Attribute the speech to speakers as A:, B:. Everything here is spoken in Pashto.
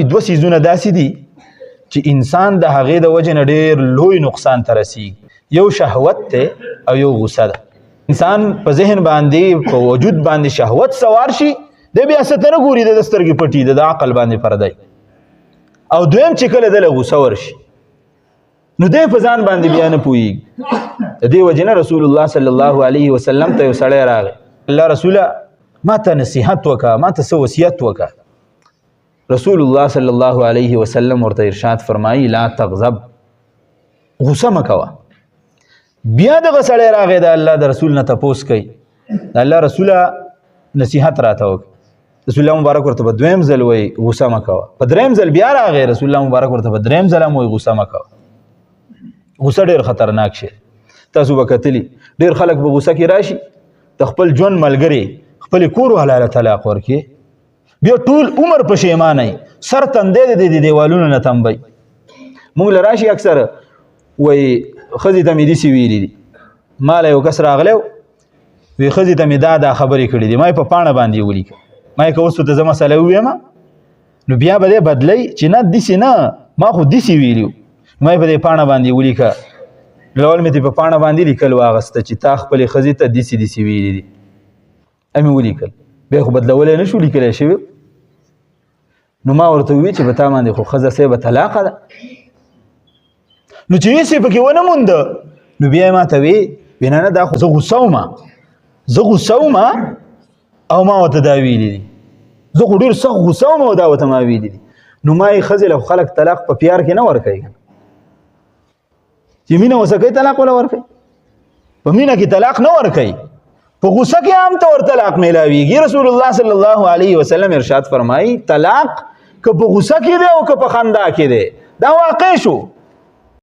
A: دوه سیزونه داسې دي چې انسان د هغې د وجې نه ډېر لوی نقصان ته رسیږي. یو شهوت دی او یو غوسه ده. انسان په ذهن باندې په وجود باندې شهوت سوار شي، دی بیا څه ته نه ګوري، د سترګې پټي د عقل باندې پردی. او دویم چې کله دله غوسه ورشي نو دی په ځان باندې بیا نه پوهېږي. د دې وجې نه رسول الله صلی الله علیه وسلم ته یو سړی راغی، الله رسوله ما ته نصیحت وکړه، ما ته څه وصیت وکړه. رسول الله صلی الله علیه وسلم ورته ارشاد فرمایي لا تغضب، غوسه مه کوه. بیا دغه سړی راغی د الله د رسول نه تپوس کوي، د الله رسوله نصیحت راته وکړه. رسول الله مبارک ورته په دویم ځل وایي غوسه مه کوه. په دریم ځل بیا راغی، رسول الله مبارک ورته په دریم ځل هم وایي غوسه مه کوه. غوسه ډېر خطرناک شی. تاسو به کتلي ډېر خلک به غوسه کې راشي، د خپل ژوند ملګري خپل کور حلاله طلاق ورکړي، بیا ټول عمر پښیمانه سر تندی د دیوالونو نه تنبی. موږ له راشي اکثر وایي ښځې ته مې داسې ویلي دي، ما له یو کس راغلی وایي ښځې ته مې دا خبرې کړي دي، ما یې په پاڼه باندې ولیکه. ما یې که اوس ته زه مسله وویم نو بیا به دی بدلی چې نه داسې نه، ما خو داسې ویلي وو، ما یې په دې پاڼه باندې ولیکه. لول مې په پاڼه باندې لیکل واغسته چې تا خپلې ښځې ته داسې ویلي دي، مې ولیکل. بیا خو بدلولی نه شو، لیکلی شوي. نو ما ورته وویل چې په تا باندې خو ښځه صیبه طلاقه ده. نو چې هېڅ یې پکې ونه مونده نو بیا یې ما ته وی نه نه دا خو زه غوسه وم او ما ورته دا ویلي دي، زه خو ډېر سخت غوسه وم او دا ورته ما ویلي دي. نو ما یې ښځې له خلک طلاق په پیار کې نه ورکوي، چې مینه وسه کوي طلاق وله ورکوي، په مینه کې طلاق نه ورکوي، په غوسه کې عام طور طلاق میلاویږي. رسول الله صلی الله علیه وسلم ارشاد فرمایي طلاق که په غوسه کې دی او که په خندا کې دی دا واقع شو.